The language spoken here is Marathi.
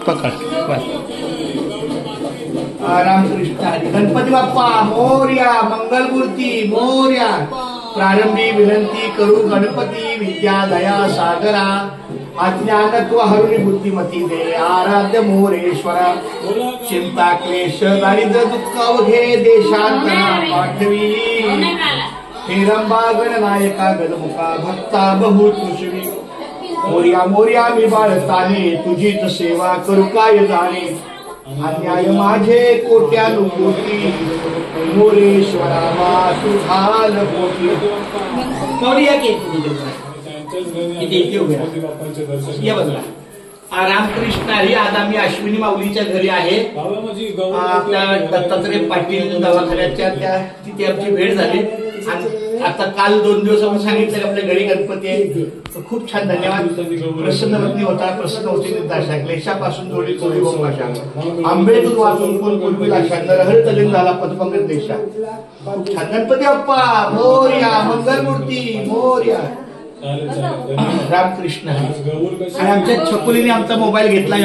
पकड बस. रामकृष्ण हरी. गणपती बाप्पा मोरया. मंगलमूर्ती मोरया. प्रारंभी विनंती करू गणपती विद्या दया सागरा. अज्ञानत्व हरुणी बुद्धिमती दे आराध्य मोरेश्वरा. चिंता क्लेश दारिद्र्य दुःख अवघे देशांतना पाठवी. हेरंबा गणनायका गणमुखा भक्ता बहु तुषवी. मोर्या मोर्या मी बाळताने तुझीच सेवा करू काय जाणे. अन्याय माझे कोट्यानुकोटी मोरेश्वरा तुझाल पोटी. मोर्या के इथे बघा. रामकृष्ण हरी. आज आम्ही अश्विनी माऊलीच्या घरी आहे. आपल्या दत्तात्रय पाटील दवाखान्याच्या त्या तिथे आमची भेट झाली. आणि आता काल 2 दिवस आपण सांगितलं आपल्या घरी गणपती आहे. खूप छान. धन्यवाद. प्रसन्न पत्नी होता. प्रसन्न होती निर्दाशा. क्लेशापासून जोडी चोरी व भाषा. आंबेडून वाचून कोण कुलबिल आशा नरहर तलीन झाला पदपंकज देशा. खूप छान. गणपती बाप्पा मोरया. मंगलमूर्ती मोरया. रामकृष्ण. आणि आमच्या छकुलीने आमचा मोबाईल घेतला.